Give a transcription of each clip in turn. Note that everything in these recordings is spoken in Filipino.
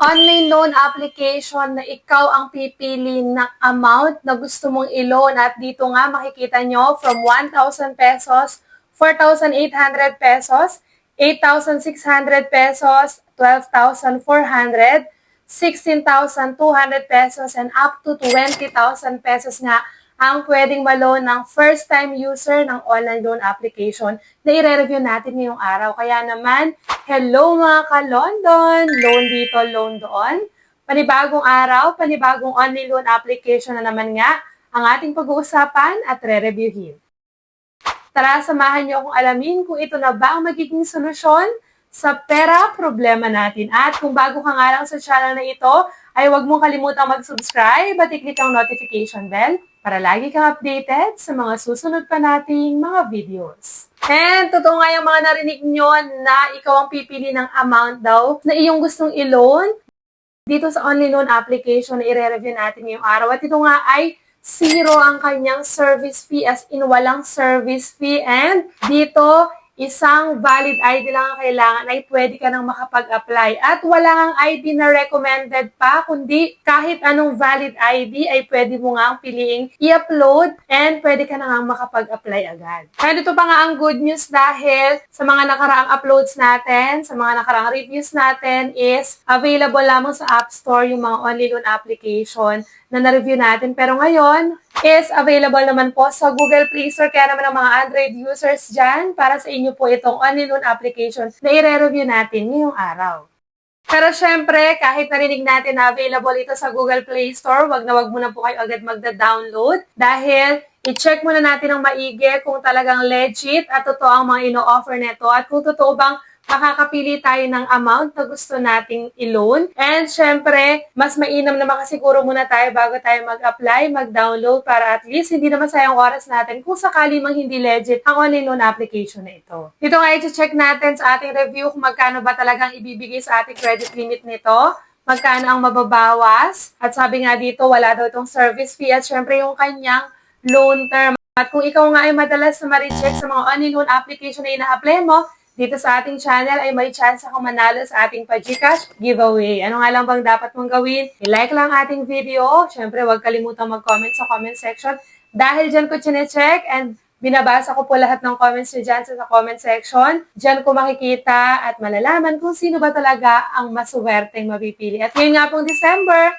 Online loan application na ikaw ang pipili ng amount na gusto mong i-loan. At dito nga makikita nyo from 1,000 pesos, 4,800 pesos, 8,600 pesos, 12,400, 16,200 pesos, and up to 20,000 pesos nga ang pwedeng ma-loan ng first-time user ng online loan application na i-review natin ngayong araw. Kaya naman, hello mga ka-London! Loan dito, loan doon. Panibagong araw, panibagong online loan application na naman nga ang ating pag-uusapan at re-reviewin. Tara, samahan niyo akong alamin kung ito na ba ang magiging solusyon sa pera problema natin. At kung bago ka nga lang sa channel na ito, ay huwag mong kalimutang mag-subscribe at i-click ang notification bell para lagi kang updated sa mga susunod pa nating mga videos. And totoo nga yung mga narinig nyo na ikaw ang pipili ng amount daw na iyong gustong i-loan dito sa online loan application na i-review natin ngayong araw. At ito nga ay zero ang kanyang service fee, as in walang service fee. And dito, isang valid ID lang ang kailangan ay pwede ka nang makapag-apply. At wala kang ID na recommended pa, kundi kahit anong valid ID ay pwede mo nga ang piliing i-upload and pwede ka na nga makapag-apply agad. And ito pa nga ang good news dahil sa mga nakaraang uploads natin, sa mga nakaraang reviews natin is available lamang sa App Store yung mga online loan application na na-review natin. Pero ngayon, is available naman po sa Google Play Store. Kaya naman ang mga Android users dyan, para sa inyo po itong online loan application na i-review natin ngayong araw. Pero syempre, kahit narinig natin na available ito sa Google Play Store, wag muna po kayo agad magda-download dahil i-check muna natin ng maigi kung talagang legit at totoo ang mga ino-offer nito at kung totoo bang makakapili tayo ng amount na gusto nating i-loan. And syempre, mas mainam na makasiguro muna tayo bago tayo mag-apply, mag-download para at least hindi naman sayang oras natin kung sakali mang hindi legit ang online loan application na ito. Ito nga i-check natin sa ating review kung magkano ba talagang ibibigay sa ating credit limit nito, magkano ang mababawas. At sabi nga dito, wala daw itong service fee at syempre yung kanyang loan term. At kung ikaw nga ay madalas na ma-reject sa mga online loan application na ina-apply mo, dito sa ating channel ay may chance akong manalo sa ating pa-GCash giveaway. Ano nga lang bang dapat mong gawin? I-like lang ating video. Siyempre, huwag kalimutang mag-comment sa comment section. Dahil dyan ko chine-check and binabasa ko po lahat ng comments nyo dyan sa comment section. Dyan ko makikita at malalaman kung sino ba talaga ang masuwerteng mapipili. At ngayon nga pong December,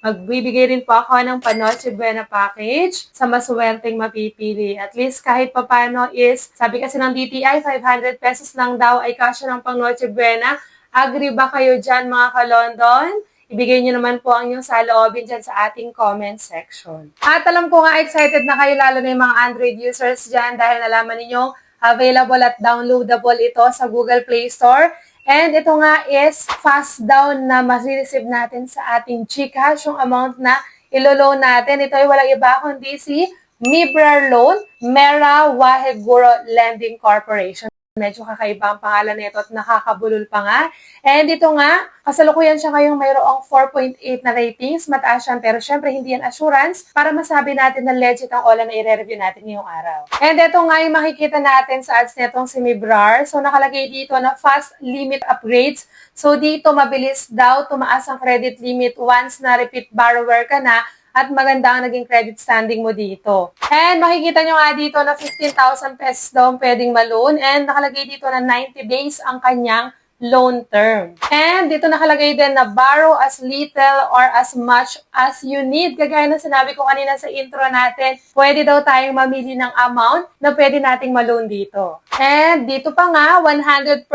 magbibigay rin po ako ng Panoche Buena package sa masuwerteng mapipili. At least kahit papano is, sabi kasi ng DTI, 500 pesos lang daw ay kasya ng pang Noche Buena. Agree ba kayo dyan mga ka-London? Ibigay nyo naman po ang inyong saloobin dyan sa ating comment section. At alam ko nga excited na kayo lalo na yung mga Android users dyan dahil nalaman ninyo available at downloadable ito sa Google Play Store. And ito nga is fast down na ma-receive natin sa ating GCash, yung amount na ilo-loan natin. Ito ay walang iba kundi si Mibrar Loan, Mera Waheguro Lending Corporation. Medyo kakaiba ang pangalan nito at nakakabulol pa nga. And ito nga, kasalukuyan siya ngayong mayroong 4.8 na ratings. Mataas yan, pero syempre hindi yan assurance para masabi natin na legit ang OLA na i-review natin ngayong araw. And ito nga yung makikita natin sa ads netong si Mibrar. So nakalagay dito na fast limit upgrades. So dito mabilis daw tumaas ang credit limit once na repeat borrower ka na at maganda ang naging credit standing mo dito. And makikita nyo nga dito na 15,000 pesos daw pwedeng ma-loan and nakalagay dito na 90 days ang kanyang loan term. And dito nakalagay din na borrow as little or as much as you need. Kagaya na sinabi ko kanina sa intro natin, pwede daw tayong mamili ng amount na pwede nating ma-loan dito. And dito pa nga, 100%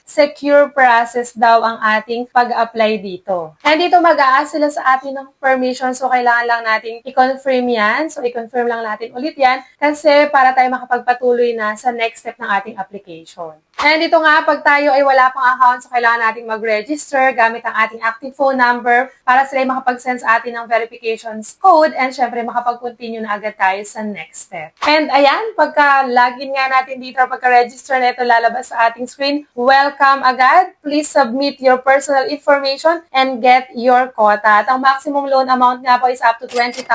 secure process daw ang ating pag-apply dito. And dito mag-a-ask sila sa atin ng permission, so kailangan lang natin i-confirm yan. So i-confirm lang natin ulit yan kasi para tayo makapagpatuloy na sa next step ng ating application. And dito nga, pag tayo ay wala pang account, so kailangan nating mag-register gamit ang ating active phone number para sila makapag-send sa atin ng verifications code and syempre makapag-continue na agad tayo sa next step. And ayan, pagka-login nga natin dito or pagka-register na ito lalabas sa ating screen, welcome agad. Please submit your personal information and get your quota. At ang maximum loan amount nga po is up to 20,000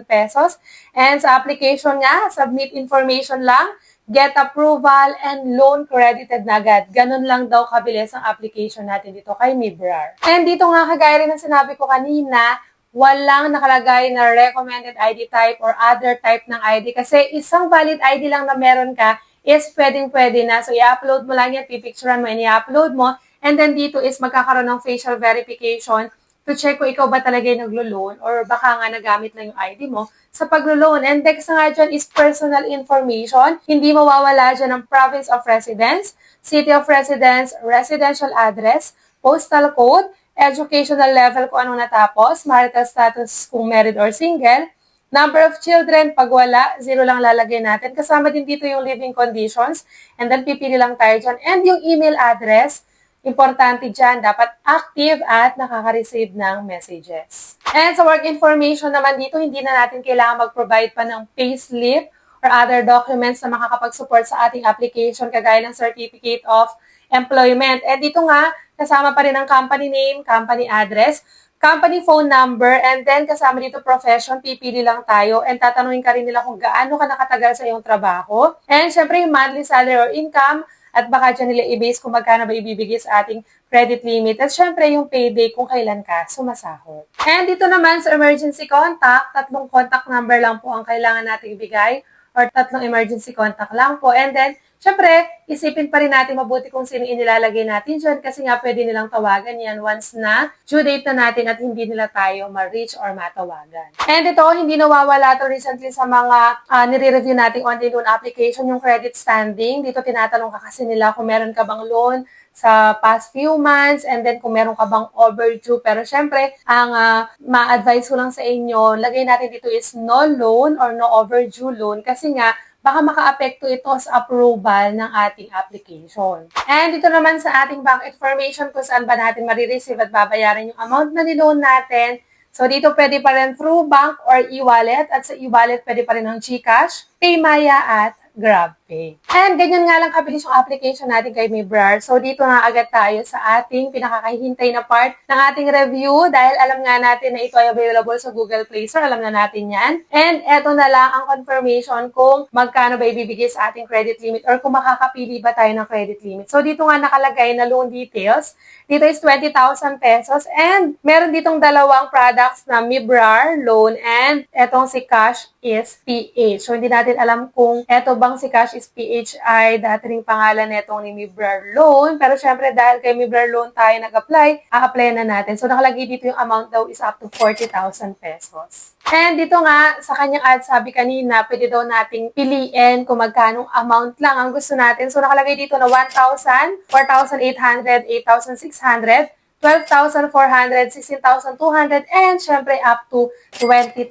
pesos. And sa application nga, submit information lang. get approval, and loan credited na agad. Ganun lang daw kabilis ang application natin dito kay Mibrar. And dito nga, kagaya rin ng sinabi ko kanina, walang nakalagay na recommended ID type or other type ng ID kasi isang valid ID lang na meron ka is pwedeng-pwede na. So, i-upload mo lang yan, pipicturean mo, and i-upload mo. And then dito is magkakaroon ng facial verification to check kung ikaw ba talaga yung naglo-loan or baka nga nagamit lang yung ID mo sa paglo-loan. And next nga dyan is personal information. Hindi mawawala dyan ang province of residence, city of residence, residential address, postal code, educational level kung anong natapos, marital status kung married or single, number of children, pag wala, 0 lang lalagay natin. Kasama din dito yung living conditions. And then pipili lang tayo dyan. And yung email address, importante dyan, dapat active at nakaka-receive ng messages. And sa work information naman dito, hindi na natin kailangan mag-provide pa ng payslip or other documents na makakapag-support sa ating application, kagaya ng Certificate of Employment. And dito nga, kasama pa rin ang company name, company address, company phone number, and then kasama dito profession, pipili lang tayo, and tatanungin ka rin nila kung gaano ka nakatagal sa iyong trabaho. And syempre, yung monthly salary or income, at baka dyan nila i-base kung magkano ba ibibigay sa ating credit limit. At syempre, yung payday kung kailan ka sumasahod. And dito naman sa emergency contact, 3 contact number lang po ang kailangan natin ibigay or 3 emergency contact lang po. And then, syempre, isipin pa rin natin mabuti kung sino inilalagay natin dyan kasi nga pwede nilang tawagan yan once na due date na natin at hindi nila tayo ma-reach or matawagan. And ito, hindi nawawala to recently sa mga nire-review nating online loan application, yung credit standing. Dito tinatanong ka kasi nila kung meron ka bang loan sa past few months and then kung meron ka bang overdue. Pero syempre, ang ma-advise ko lang sa inyo, lagay natin dito is no loan or no overdue loan kasi nga baka maka-apekto ito sa approval ng ating application. And dito naman sa ating bank information kung saan ba natin marireceive at babayaran yung amount na niloan natin. So dito pwede pa rin through bank or e-wallet at sa e-wallet pwede pa rin ng GCash, PayMaya at GrabPay. And ganyan nga lang kabilis yung application natin kay Mibrar. So dito na agad tayo sa ating pinakakahintay na part ng ating review dahil alam nga natin na ito ay available sa Google Play Store. Alam na natin yan. And eto na lang ang confirmation kung magkano ba ibibigay sa ating credit limit or kung makakapili ba tayo ng credit limit. So dito nga nakalagay na loan details. Dito is 20,000 pesos and meron ditong dalawang products na Mibrar loan and etong si Cash is PH. So hindi natin alam kung eto bang si Cash is PH ay dati ring pangalan netong ni Mibrar loan. Pero syempre dahil kay Mibrar loan tayo nag-apply, a-apply na natin. So nakalagay dito yung amount daw is up to 40,000 pesos. And dito nga sa kanyang ad sabi kanina, pwede daw nating piliin kung magkano amount lang ang gusto natin. So nakalagay dito na 1,000, 4,800, 8,600, 12,400, 16,200, and syempre up to 20,000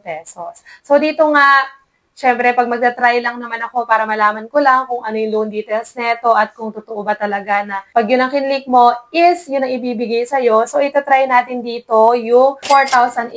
pesos. So dito nga, syempre, pag magta-try lang naman ako para malaman ko lang kung ano yung loan details neto at kung totoo ba talaga na pag yun ang kinlik mo is yun ang ibibigay sa'yo. So, itatry natin dito yung 4,800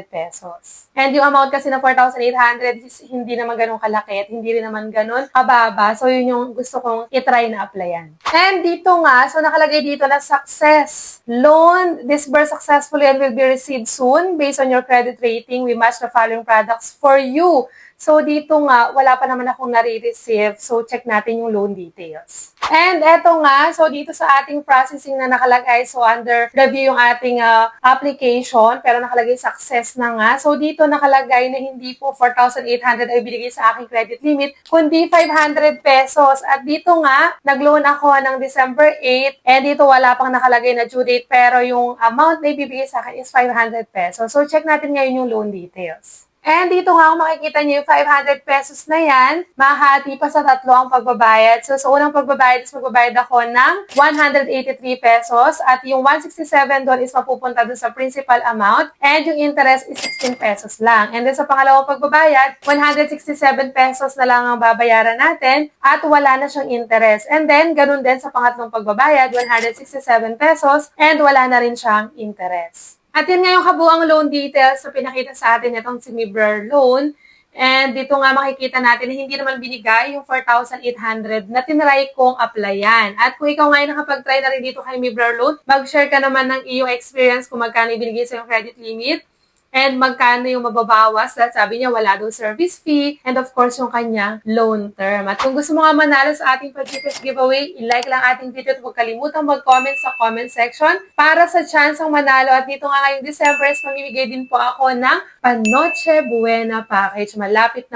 pesos. And yung amount kasi na 4,800 is hindi naman ganun kalaki at hindi rin naman ganun kababa. So, yun yung gusto kong itry na applyan. And dito nga, so nakalagay dito na success. Loan disbursed successfully and will be received soon. Based on your credit rating, we match the following products for you. So, dito nga, wala pa naman akong nare-receive. So, check natin yung loan details. And eto nga, so dito sa ating processing na nakalagay, so under review yung ating application, pero nakalagay success na nga. So, dito nakalagay na hindi po 4,800 ay binigay sa aking credit limit, kundi 500 pesos. At dito nga, nag-loan ako ng December 8, and dito wala pang nakalagay na due date, pero yung amount na ibibigay sa akin is 500 pesos. So, check natin ngayon yung loan details. And dito nga kung makikita niyo yung 500 pesos na yan, mahati pa sa 3 ang pagbabayad. So, sa unang pagbabayad is magbabayad ako ng 183 pesos at yung 167 doon is mapupunta doon sa principal amount and yung interest is 16 pesos lang. And then sa pangalawang pagbabayad, 167 pesos na lang ang babayaran natin at wala na siyang interest. And then, ganun din sa pangatlong pagbabayad, 167 pesos and wala na rin siyang interest. At yun nga yung kabuang loan details na pinakita sa atin itong si Mibrar loan. And dito nga makikita natin na hindi naman binigay yung 4,800 na tinry kong applyan. At kung ikaw nga ay nakapag-try na rin dito kay Mibrar loan, mag-share ka naman ng iyong experience kung magkano ibinigay sa yung credit limit. and magkano yung mababawas dahil sabi niya wala daw service fee, and of course yung kanya loan term. At kung gusto mo nga manalo sa ating pag-ticket giveaway, i-like lang ating video at huwag kalimutang mag-comment sa comment section para sa chance ang manalo. At dito nga ngayong December, mamimigay din po ako ng Panoche Buena package. Malapit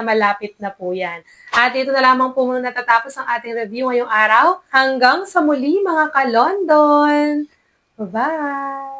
na po yan. At dito na lamang po muna natatapos ang ating review ngayong araw. Hanggang sa muli mga ka-London! Bye-bye!